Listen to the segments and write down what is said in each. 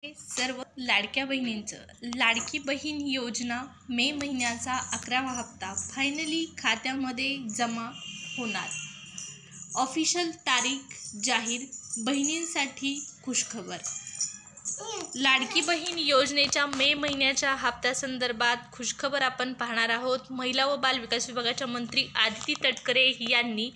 सर्व लाडक्या बहिणींचं लाडकी बहीण योजना मे महिन्याचा 11वा हप्ता फायनली खात्यामध्ये जमा होणार. ऑफिशियल तारीख जाहीर. बहिणींसाठी खुशखबर. लाडकी बहीण योजनेच्या मे महिन्याच्या हप्त्यासंदर्भात खुशखबर आपण पाहणार आहोत. महिला व बाल विकास विभागाच्या मंत्री आदिती तटकरे यांनी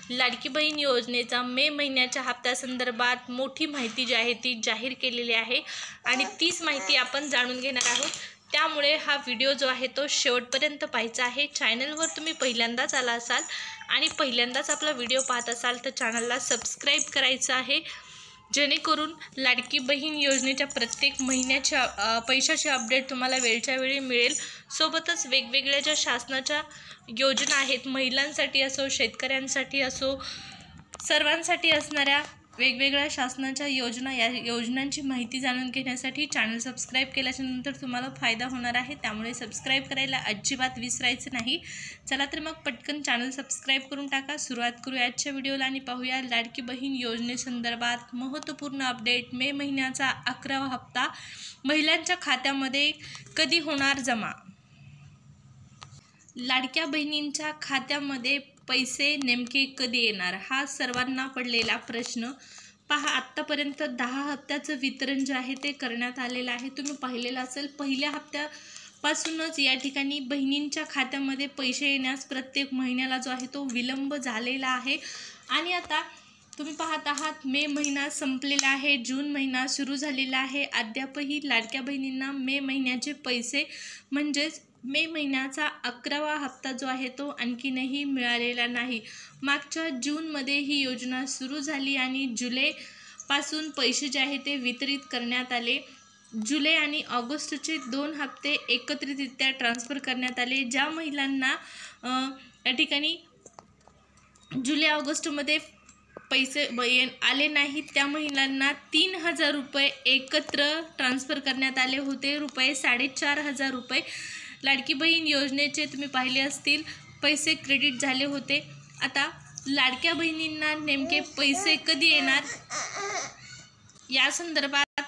लाडकी बहीण योजनेचा मे महिन्याच्या हप्त्यासंदर्भात मोठी माहिती जी आहे ती जाहीर केलेली आहे आणि तीच माहिती आपण जाणून घेणार आहोत. त्यामुळे हा व्हिडिओ जो आहे तो शेवटपर्यंत पाहायचा आहे. चॅनलवर तुम्ही पहिल्यांदाच आला असाल आणि पहिल्यांदाच आपला व्हिडिओ पाहत असाल तर चॅनलला सबस्क्राईब करायचं आहे, जेणेकरून लाडकी बहीण योजनेच्या प्रत्येक महिन्याच्या पैशाची अपडेट तुम्हाला वेळच्या वेळी मिळेल. सोबतच वेगवेगळ्या ज्या शासनाच्या योजना आहेत, महिलांसाठी असो, शेतकऱ्यांसाठी असो, सर्वांसाठी असणाऱ्या वेगवेगळ्या शासनाच्या योजना, या योजनांची माहिती जाणून घेण्यासाठी चॅनल सबस्क्राईब केल्याच्यानंतर तुम्हाला फायदा होणार आहे. त्यामुळे सबस्क्राईब करायला अजिबात विसरायचं नाही. चला तर मग पटकन चॅनल सबस्क्राईब करून टाका. सुरुवात करूया आजच्या व्हिडिओला आणि पाहूया लाडकी बहीण योजनेसंदर्भात महत्त्वपूर्ण अपडेट. मे महिन्याचा 11वा हप्ता महिलांच्या खात्यामध्ये कधी होणार जमा? लाडक्या बहिणींच्या खात्यामध्ये पैसे नेमके कधी येणार, हा सर्वांना पडलेला प्रश्न. पहा, आत्तापर्यंत 10 हप्त्याचं वितरण जे आहे ते करण्यात आलेलं आहे. तुम्ही पाहिलेलं असेल, पहिल्या हप्त्यापासूनच या ठिकाणी बहिणींच्या खात्यामध्ये पैसे येण्यास प्रत्येक महिन्याला जो आहे तो विलंब झालेला आहे. आणि आता तुम्ही पाहत आहात, मे महिना संपलेला आहे, जून महिना सुरू झालेला आहे. अद्यापही लाडक्या बहिणींना मे महिन्याचे पैसे म्हणजेच मे महिन्याचा 11वा हप्ता जो आहे तो आणखीनही मिळालेला नाही. मागच्या जूनमध्ये ही योजना सुरू झाली आणि जुलैपासून पैसे जे आहे ते वितरित करण्यात आले. जुलै आणि ऑगस्टचे 2 हप्ते एकत्रितरित्या ट्रान्सफर करण्यात आले. ज्या महिलांना या ठिकाणी जुलै ऑगस्टमध्ये पैसे आले नाहीत त्या महिलांना 3,000 रुपये एकत्र ट्रान्सफर करण्यात आले होते. रुपये 4,500 रुपये लाडकी बहीण योजनेचे तुम्ही पाहिले असतील पैसे क्रेडिट झाले होते. आता लाडक्या बहिणींना नेमके पैसे कधी येणार या संदर्भात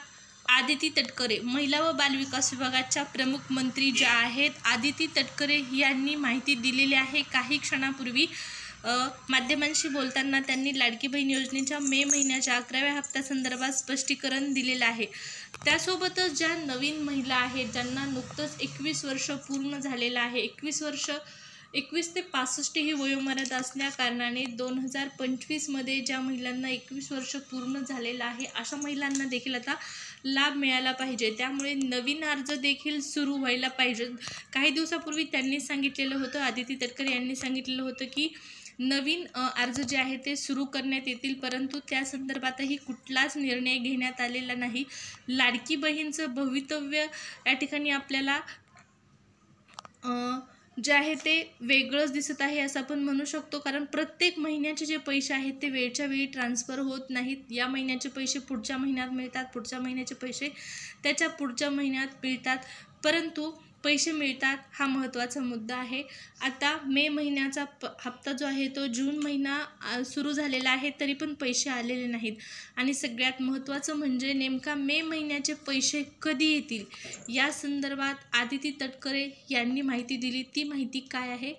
आदिती तटकरे, महिला व बालविकास विभागाच्या प्रमुख मंत्री ज्या आहेत आदिती तटकरे यांनी माहिती दिलेली आहे. काही क्षणापूर्वी माध्यमांशी बोलताना त्यांनी लाडकी बहीण योजनेच्या मे महिन्याच्या 11व्या हप्त्यासंदर्भात स्पष्टीकरण दिलेलं आहे. त्यासोबतच ज्या नवीन महिला आहेत, ज्यांना नुकतंच 21 वर्ष पूर्ण झालेलं आहे, 21 ते 65 ही वयोमर्यादा असल्या कारणाने 2025मध्ये ज्या महिलांना 21 वर्ष पूर्ण झालेलं आहे अशा महिलांना देखील आता लाभ मिळाला पाहिजे. त्यामुळे नवीन अर्ज देखील सुरू व्हायला पाहिजे. काही दिवसापूर्वी त्यांनी सांगितलेलं होतं, आदिती तटकरे यांनी सांगितलेलं होतं की नवीन अर्ज जे आहे ते सुरू करण्यात येतील, परंतु त्या संदर्भातही कुठलाच निर्णय घेण्यात आलेला नाही. लाडकी बहीणचं भवितव्य या ठिकाणी आपल्याला जे आहे ते वेगळंच दिसत आहे असं आपण म्हणू शकतो. कारण प्रत्येक महिन्याचे जे पैसे आहेत ते वेळच्या वेळी ट्रान्सफर होत नाहीत. या महिन्याचे पैसे पुढच्या महिन्यात मिळतात, पुढच्या महिन्याचे पैसे त्याच्या पुढच्या महिन्यात मिळतात, परंतु पैसे मिळतात हा महत्त्वाचा मुद्दा आहे. आता मे महिन्याचा हप्ता जो आहे तो जून महिना सुरू झालेला आहे, तरी पण पैसे आलेले नाहीत. आणि सगळ्यात महत्त्वाचं म्हणजे नेमका मे महिन्याचे पैसे कधी येतील या संदर्भात आदिती तटकरे यांनी माहिती दिली. ती माहिती काय आहे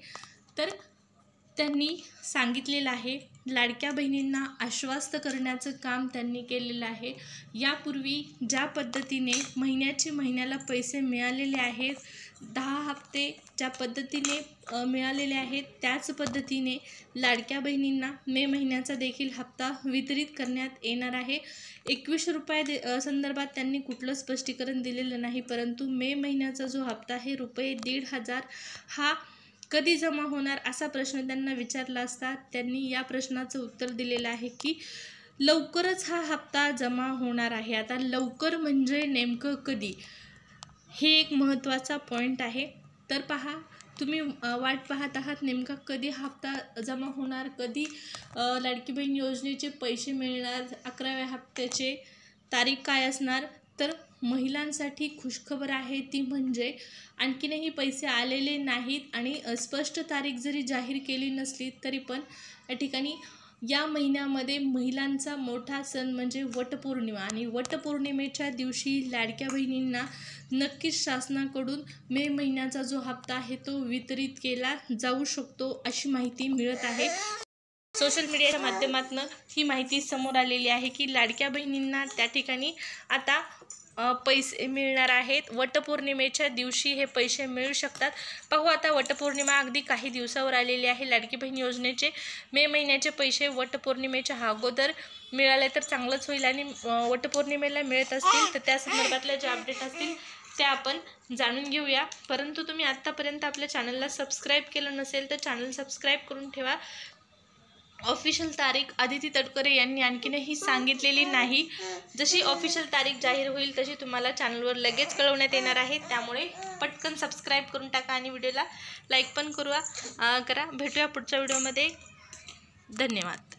तर त्यांनी सांगितलेलं आहे, लाडक्या बहिणींना आश्वस्त करण्याचं काम त्यांनी केलेलं आहे. यापूर्वी ज्या पद्धतीने महिन्याला पैसे मिळालेले आहेत, 10 हप्ते ज्या पद्धतीने मिळालेले आहेत, त्याच पद्धतीने लाडक्या बहिणींना मे महिन्याचा देखील हप्ता वितरित करण्यात येणार आहे. 21 रुपये संदर्भात त्यांनी कुठलं स्पष्टीकरण दिलेलं नाही, परंतु मे महिन्याचा जो हप्ता आहे रुपये 1,500 हा कधी जमा होणार असा प्रश्न त्यांना विचारला असता त्यांनी या प्रश्नाचं उत्तर दिलेलं आहे की लवकरच हा हप्ता जमा होणार आहे. आता लवकर म्हणजे नेमकं कधी, हे एक महत्त्वाचा पॉईंट आहे. तर पहा, तुम्ही वाट पाहत आहात नेमका कधी हप्ता जमा होणार, कधी लाडकी बहीण योजनेचे पैसे मिळणार, 11व्या हप्त्याचे तारीख काय असणार. तर महिलांसाठी खुशखबर आहे ती म्हणजे आणखीनही पैसे आलेले नाहीत आणि स्पष्ट तारीख जरी जाहीर केली नसली तरी पण या ठिकाणी या महिन्यामध्ये महिलांचा मोठा सण म्हणजे वटपौर्णिमा आणि वटपौर्णिमेच्या दिवशी लाडक्या बहिणींना नक्कीच शासनाकडून मे महिन्याचा जो हप्ता आहे तो वितरित केला जाऊ शकतो अशी माहिती मिळत आहे। सोशल मीडियाच्या माध्यमातून ही माहिती समोर आलेली आहे की लाडक्या बहिणींना त्या ठिकाणी आता पैसे मिळणार आहेत। वटपौर्णिमेच्या दिवशी हे पैसे मिळू शकतात। पाहू आता वटपौर्णिमा अगदी काही दिवसावर आलेली आहे। लाडकी बहीण योजनेचे मे महिन्याचे पैसे वटपौर्णिमेच्या अगोदर मिळाले तर चांगलंच होईल आणि वटपौर्णिमेला मिळत असतील तर त्या संदर्भातल्या जे अपडेट असतील ते आपण जाणून घेऊया। परंतु तुम्ही आत्तापर्यंत आपल्या चॅनलला सबस्क्राईब केलं नसेल तर चॅनल सबस्क्राईब करून ठेवा। ऑफिशियल तारीख आदिती तटकरे यांनी आणखीनही सांगितलेली नाही। जशी ऑफिशियल तारीख जाहीर होईल तशी तुम्हाला चॅनलवर लगेच कळवण्यात येणार आहे। त्यामुळे पटकन सबस्क्राईब करून टाका आणि व्हिडिओला लाईक पण करा। भेटूया पुढच्या व्हिडिओमध्ये। धन्यवाद।